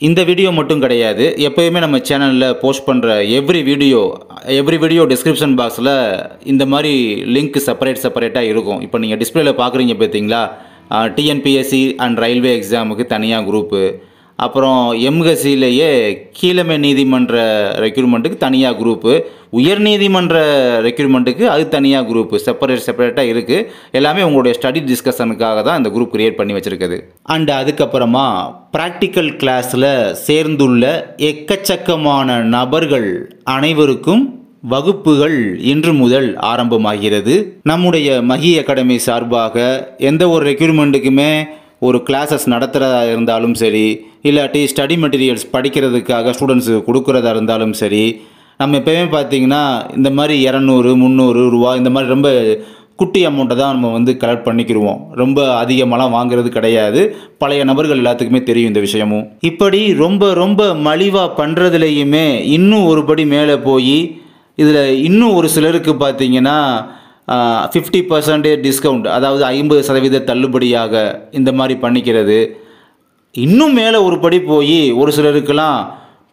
இந்த வீடியோ மட்டும் கிடையாது, எப்பயுமே நம்ம சேனலில் போஸ்ட் பண்ணுற எவ்ரி வீடியோ டிஸ்கிரிப்ஷன் பாக்ஸில் இந்த மாதிரி லிங்க் செப்பரேட்டாக இருக்கும். இப்போ நீங்கள் டிஸ்பிளேல பார்க்குறீங்க பார்த்தீங்களா, டிஎன்பிஎஸ்சி அண்ட் ரயில்வே எக்ஸாமுக்கு தனியாக குரூப்பு, அப்புறம் எம்ஹெச்சிலேயே கீழமை நீதிமன்ற ரெக்ரூட்மெண்ட்டுக்கு தனியாக குரூப்பு, உயர் நீதிமன்ற ரெக்ரூட்மெண்ட்டுக்கு அது தனியாக குரூப்பு செப்பரேட்டாக இருக்குது. எல்லாமே உங்களுடைய ஸ்டடி டிஸ்கஷனுக்காக தான் இந்த குரூப் கிரியேட் பண்ணி வச்சுருக்குது. அண்ட் அதுக்கப்புறமா ப்ராக்டிக்கல் கிளாஸில் சேர்ந்துள்ள எக்கச்சக்கமான நபர்கள் அனைவருக்கும் வகுப்புகள் இன்று முதல் ஆரம்பமாகிறது. நம்முடைய மஹி அகாடமி சார்பாக எந்த ஒரு ரெக்ரூட்மெண்ட்டுக்குமே ஒரு கிளாஸஸ் நடத்துகிறதா இருந்தாலும் சரி, இல்லாட்டி ஸ்டடி மெட்டீரியல்ஸ் படிக்கிறதுக்காக ஸ்டூடெண்ட்ஸுக்கு கொடுக்குறதா இருந்தாலும் சரி, நம்ம எப்போயுமே பார்த்திங்கன்னா இந்த மாதிரி 200, 300 ரூபா இந்த மாதிரி ரொம்ப குட்டி அமௌண்ட்டை தான் நம்ம வந்து கலெக்ட் பண்ணிக்கிடுவோம். ரொம்ப அதிகமாகலாம் வாங்குறது கிடையாது. பழைய நபர்கள் எல்லாத்துக்குமே தெரியும் இந்த விஷயமும். இப்படி ரொம்ப மலிவாக பண்ணுறதுலையுமே இன்னும் ஒரு படி மேலே போய் இதில் இன்னும் ஒரு சிலருக்கு பார்த்திங்கன்னா 50% டிஸ்கவுண்ட், அதாவது 50% தள்ளுபடியாக இந்த மாதிரி பண்ணிக்கிறது. இன்னும் மேலே ஒரு படி போய் ஒரு சிலருக்கெல்லாம்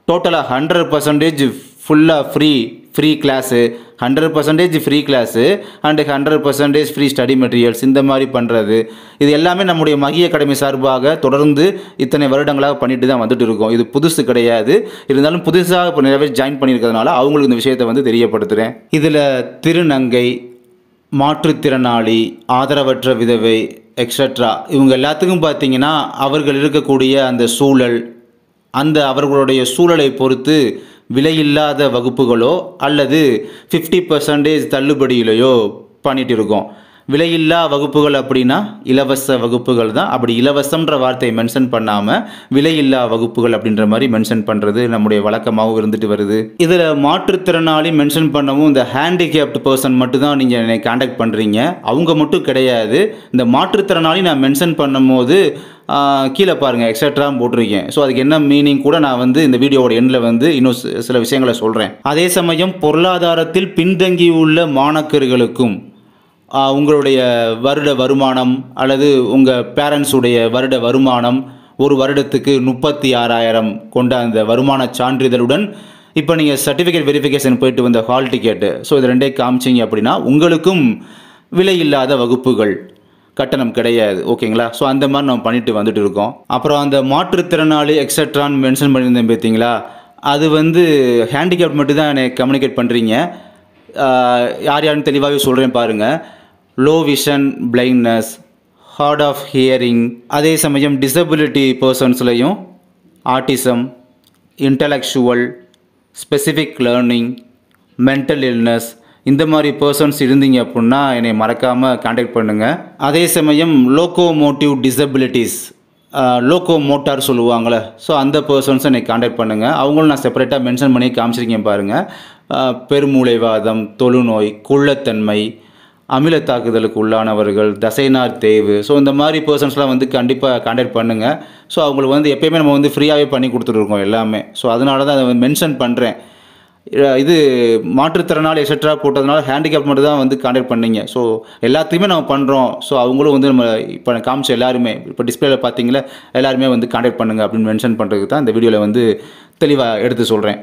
டோட்டலாக 100% ஃபுல்லாக free class, 100% free class and 100% free study materials இந்த மாதிரி பண்ணுறது. இது எல்லாமே நம்முடைய மஹி அகாடமி சார்பாக தொடர்ந்து இத்தனை வருடங்களாக பண்ணிட்டு தான் வந்துட்டு இருக்கோம். இது புதுசு கிடையாது. இருந்தாலும் புதுசாக இப்போ நிறைய பேர் ஜாயின் பண்ணியிருக்கிறதுனால அவங்களுக்கு இந்த விஷயத்தை வந்து தெரியப்படுத்துகிறேன். இதில் திருநங்கை, மாற்றுத்திறனாளி, ஆதரவற்ற விதவை எக்ஸட்ரா இவங்க எல்லாத்துக்கும் பார்த்திங்கன்னா அவர்கள் இருக்கக்கூடிய அந்த சூழல், அந்த அவர்களுடைய சூழலை பொறுத்து விலையில்லாத வகுப்புகளோ அல்லது 50% தள்ளுபடியிலையோ பண்ணிகிட்டு இருக்கோம். விலையில்லா வகுப்புகள் அப்படின்னா இலவச வகுப்புகள் தான். அப்படி இலவசம்ன்ற வார்த்தையை மென்ஷன் பண்ணாமல் விலையில்லா வகுப்புகள் அப்படின்ற மாதிரி மென்ஷன் பண்ணுறது நம்முடைய வழக்கமாகவும் இருந்துட்டு வருது. இதில் மாற்றுத்திறனாளி மென்ஷன் பண்ணவும் இந்த ஹேண்டிகேப்டு பர்சன் மட்டும் தான் நீங்கள் என்னை காண்டாக்ட் பண்ணுறீங்க. அவங்க மட்டும் கிடையாது. இந்த மாற்றுத்திறனாளி நான் மென்ஷன் பண்ணும் போது கீழே பாருங்கள் எக்ஸட்ரான்னு போட்டிருக்கேன். ஸோ அதுக்கு என்ன மீனிங் கூட நான் வந்து இந்த வீடியோவோட எண்டில் வந்து இன்னும் சில விஷயங்களை சொல்கிறேன். அதே சமயம் பொருளாதாரத்தில் பின்தங்கியுள்ள மாணக்கர்களுக்கும் உங்களுடைய வருட வருமானம் அல்லது உங்கள் பேரண்ட்ஸுடைய வருட வருமானம் ஒரு வருடத்துக்கு 36,000 கொண்ட அந்த வருமான சான்றிதழுடன் இப்போ நீங்கள் சர்டிஃபிகேட் வெரிஃபிகேஷன் போயிட்டு வந்த ஹால் டிக்கெட்டு, ஸோ இது ரெண்டே காமிச்சிங்க அப்படின்னா உங்களுக்கும் விலையில்லாத வகுப்புகள், கட்டணம் கிடையாது. ஓகேங்களா? ஸோ அந்த மாதிரி நம்ம பண்ணிட்டு வந்துட்டு இருக்கோம். அப்புறம் அந்த மாற்றுத்திறனாளி எக்ஸட்ரான்னு மென்ஷன் பண்ணியிருந்தேன் பார்த்தீங்களா, அது வந்து ஹேண்டிகேப் மட்டும் தான் என்னை கம்யூனிகேட் பண்ணுறீங்க. யாருன்னு தெளிவாகவே சொல்கிறேன் பாருங்கள். Low vision, blindness, hard of hearing, அதே சமயம் டிசபிலிட்டி பர்சன்ஸ்லையும் autism, intellectual, specific learning, mental illness இந்த மாதிரி பர்சன்ஸ் இருந்தீங்க அப்படின்னா என்னை மறக்காமல் கான்டாக்ட் பண்ணுங்கள். அதே சமயம் லோகோமோட்டிவ் டிசபிலிட்டிஸ், லோகோமோட்டார் சொல்லுவாங்களே, ஸோ அந்த பர்சன்ஸை என்னை கான்டாக்ட் பண்ணுங்கள். அவங்களும் நான் செப்பரேட்டாக மென்ஷன் பண்ணி காமிச்சிருக்கேன் பாருங்கள். பெருமூளைவாதம், தொழுநோய், குள்ளத்தன்மை, அமில தாக்குதலுக்கு உள்ளானவர்கள், தசைநார் தேய்வு, ஸோ இந்த மாதிரி பர்சன்ஸ்லாம் வந்து கண்டிப்பாக கான்டாக்ட் பண்ணுங்கள். ஸோ அவங்களுக்கு வந்து எப்போயுமே நம்ம வந்து ஃப்ரீயாகவே பண்ணி கொடுத்துட்ருக்கோம் எல்லாமே. ஸோ அதனால தான் அதை மென்ஷன் பண்ணுறேன். இது மாற்றுத்திறனாளி எக்ஸட்ரா போட்டதுனால ஹேண்டிகேப் மட்டும் தான் வந்து கான்டாக்ட் பண்ணீங்க. ஸோ எல்லாத்தையுமே நம்ம பண்ணுறோம். ஸோ அவங்களும் வந்து நம்ம இப்போ காமிச்ச எல்லாருமே இப்போ டிஸ்பிளேல பார்த்தீங்களா எல்லாருமே வந்து கான்டாக்ட் பண்ணுங்கள் அப்படின்னு மென்ஷன் பண்ணுறதுக்கு தான் இந்த வீடியோவில் வந்து தெளிவாக எடுத்து சொல்கிறேன்.